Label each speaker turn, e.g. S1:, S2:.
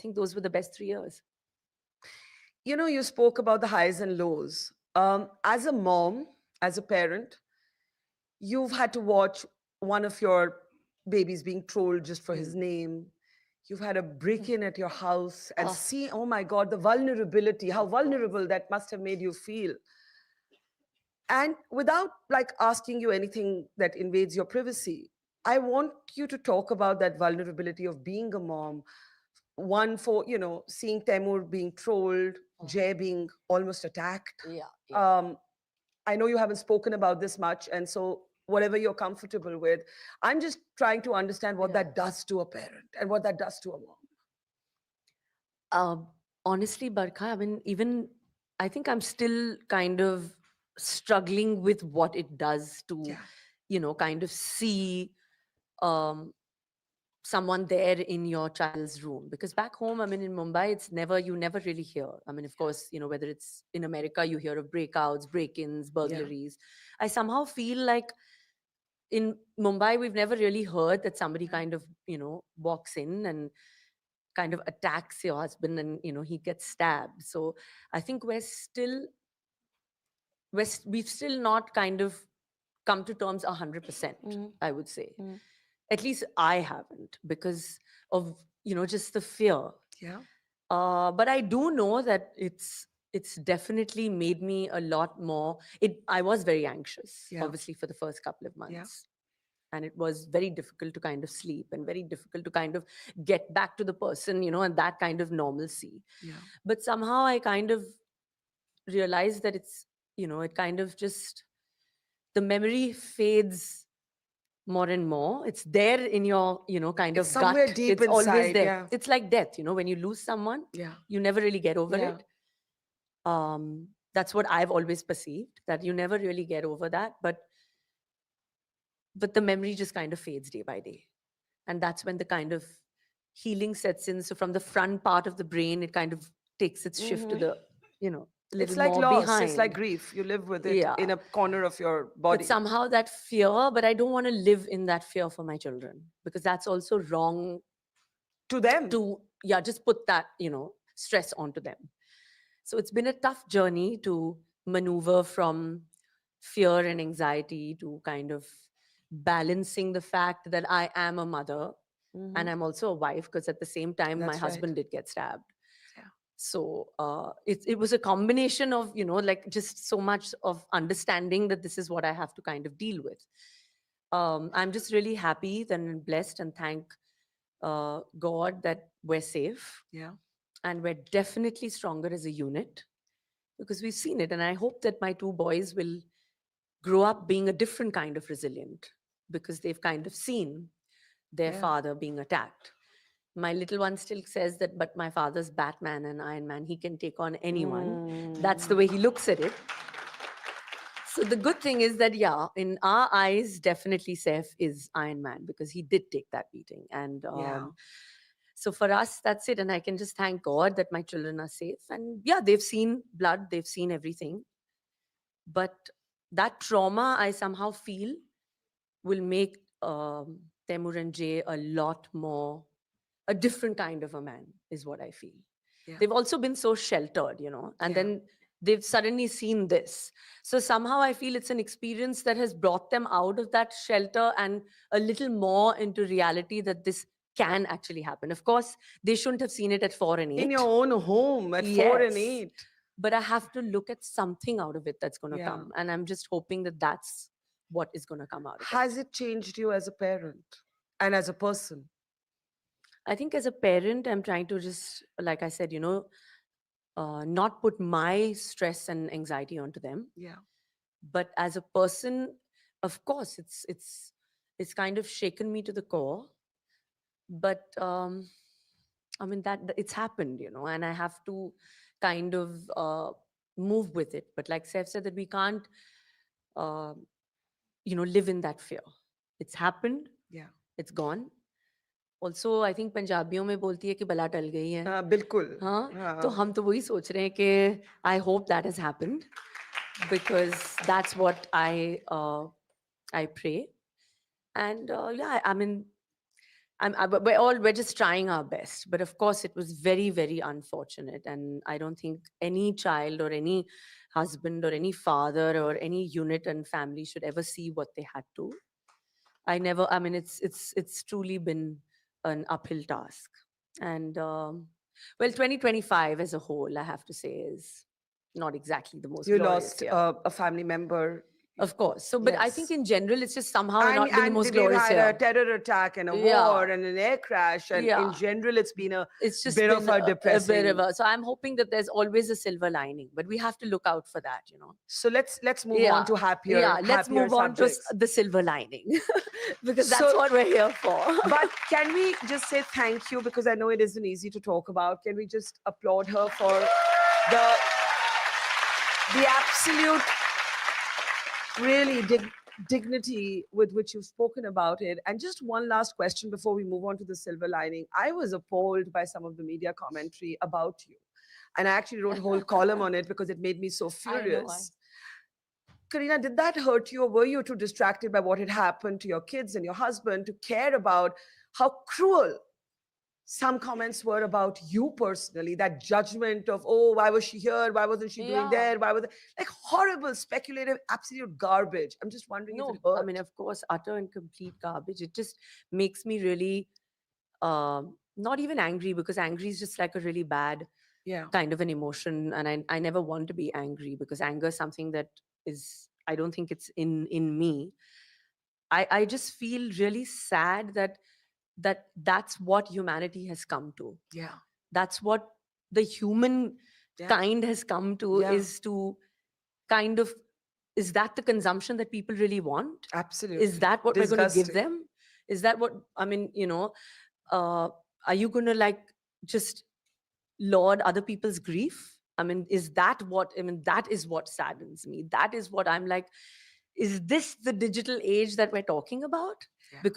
S1: think those were the best 3 years.
S2: You know, you spoke about the highs and lows. As a mom, as a parent, you've had to watch one of your babies being trolled just for his
S1: Mm.
S2: name. You've had a break in at your house and
S1: Oh,
S2: see, oh my God, the vulnerability, how
S1: of course.
S2: vulnerable that must have made you feel. And without like asking you anything that invades your privacy, I want you to talk about that vulnerability of being a mom. One for, you know, seeing Temur being trolled,
S1: Oh,
S2: Jay being almost attacked.
S1: yeah, yeah.
S2: Um, I know you haven't spoken about this much, and so whatever you're comfortable with, I'm just trying to understand what
S1: Yeah.
S2: that does to a parent and what that does to a mom.
S1: Um, Honestly, Barkha, I mean, even I think I'm still kind of struggling with what it does to,
S2: Yeah.
S1: kind of see um, someone there in your child's room. Because back home, I mean, in Mumbai, you never really hear. I mean, of course, whether it's in America, you hear of breakouts, break-ins,
S2: Yeah.
S1: burglaries. I somehow feel like in Mumbai, we've never really heard that somebody
S2: Yeah.
S1: kind of, walks in and kind of attacks your husband and, he gets stabbed. So I think we've still not kind of come to terms 100%,
S2: Mm,
S1: I would say.
S2: mm,
S1: At least I haven't because of, just the fear.
S2: yeah.
S1: But I do know that it's definitely made me a lot more. I was very anxious,
S2: Yeah.
S1: obviously, for the first couple of
S2: Yeah.
S1: months. And it was very difficult to kind of sleep and very difficult to kind of get back to the person, and that kind of normalcy.
S2: Yeah.
S1: But somehow I kind of realized that it kind of just, the memory fades more and more. It's there in your, kind
S2: It's
S1: of
S2: somewhere
S1: gut.
S2: deep
S1: It's always
S2: inside.
S1: there.
S2: Yeah.
S1: It's like death, when you lose someone,
S2: Yeah.
S1: you never really get over
S2: Yeah.
S1: it. That's what I've always perceived, that you never really get over that. But the memory just kind of fades day by day. And that's when the kind of healing sets in. So from the front part of the brain, it kind of takes its shift to
S2: Hmm.
S1: the,
S2: It's
S1: little
S2: like
S1: more
S2: loss. It's like
S1: behind.
S2: grief. You live with it
S1: Yeah.
S2: in a corner of your
S1: But
S2: body.
S1: somehow that fear, but I don't want to live in that fear for my children, because that's also wrong
S2: To them.
S1: to, yeah, just put that, stress onto them. So it's been a tough journey to maneuver from fear and anxiety to kind of balancing the fact that I am a mother
S2: Hmm.
S1: and I'm also a wife, because at the same time my
S2: That's right.
S1: husband did get stabbed.
S2: Yeah.
S1: So it was a combination of, like, just so much of understanding that this is what I have to kind of deal with. I'm just really happy and blessed and thank God that we're safe,
S2: Yeah.
S1: and we're definitely stronger as a unit, because we've seen it. And I hope that my two boys will grow up being a different kind of resilient, because they've kind of seen their
S2: Yeah.
S1: father being attacked. My little one still says that, but my father's Batman and Iron Man. He can take on anyone. That's the
S2: Mm.
S1: way he looks at it. So the good thing is that, yeah, in our eyes, definitely Saif is Iron Man, because he did take that beating. And
S2: Yeah.
S1: so for us, that's it. And I can just thank God that my children are safe. And yeah, they've seen blood, they've seen everything. But that trauma, I somehow feel, will make Temur and Jay a lot more, a different kind of a man, is what I feel.
S2: Yeah.
S1: They've also been so sheltered, and
S2: Yeah.
S1: then they've suddenly seen this. So somehow I feel it's an experience that has brought them out of that shelter and a little more into reality that this can actually happen. Of course, they shouldn't have seen it at 4 and 8.
S2: In your own home at 4 and
S1: Yes.
S2: 8.
S1: But I have to look at something out of it that's going to
S2: Yeah.
S1: come. And I'm just hoping that that's what is going to come out of it.
S2: Has it changed you as a parent and as a person?
S1: I think as a parent, I'm trying to just, like I said, not put my stress and anxiety onto them.
S2: Yeah.
S1: But as a person, of course, it's kind of shaken me to the core. But I mean that it's happened, and I have to kind of move with it. But like Seth said, that we can't, uh, live in that fear. It's happened.
S2: Yeah.
S1: It's gone. Also I think पंजाबियों में बोलती है कि बला टल गई है.
S2: हाँ, बिल्कुल.
S1: हाँ, तो
S2: हाँ.
S1: हम तो वही सोच रहे हैं कि I hope that has happened, because that's what I pray. And yeah, I mean, we're just trying our best, but of course it was very, very unfortunate, and I don't think any child or any husband or any father or any unit and family should ever see what they had to. I mean, it's truly been an uphill task. And well, 2025 as a whole, I have to say, is not exactly the most
S2: You
S1: glorious
S2: lost
S1: year.
S2: a family member.
S1: Of course. So, but I think
S2: Yes.
S1: in general, it's just somehow
S2: And
S1: not been the most
S2: we've
S1: glorious
S2: had
S1: year.
S2: a terror attack and a war
S1: Yeah,
S2: and an air crash, and in
S1: yeah.
S2: general, it's been a
S1: It's just
S2: bit of
S1: been
S2: a
S1: a bit of
S2: depressing.
S1: a. So I'm hoping that there's always a silver lining, but we have to look out for that, you know.
S2: So let's move on
S1: Yeah,
S2: to
S1: yeah. Let's
S2: happier
S1: move on to
S2: subjects.
S1: the silver lining because that's
S2: So,
S1: what we're here for.
S2: but can we just say thank you, because I know it isn't easy to talk about. Can we just applaud her for the absolute, really dignity with which you've spoken about it? And just one last question before we move on to the silver lining. I was appalled by some of the media commentary about you, and I actually wrote a whole column on it because it made me so
S1: I know.
S2: furious. Karina, did that hurt you, or were you too distracted by what had happened to your kids and your husband to care about how cruel some comments were about you personally? That judgment of, oh, why was she here? Why wasn't she doing
S1: Yeah.
S2: there? Why was it like horrible, speculative, absolute garbage? I'm just wondering if it
S1: No, I mean,
S2: hurt.
S1: of course, utter and complete garbage. It just makes me really not even angry, because angry is just like a really bad
S2: Yeah.
S1: kind of an emotion, and I never want to be angry, because anger is something that is, I don't think it's in me. I just feel really sad that that's what humanity has come to.
S2: Yeah.
S1: That's what the human
S2: Yeah.
S1: kind has come to,
S2: Yeah.
S1: is to kind of, is that the consumption that people really want? Is
S2: Absolutely.
S1: that what we're going to give
S2: Disgusting.
S1: them? Is that what, I mean, uh, are you going to like just lord other people's grief? I mean, is that what, I mean, that is what saddens me. That is what I'm like, is this the digital age that we're talking about?
S2: Yeah.
S1: Because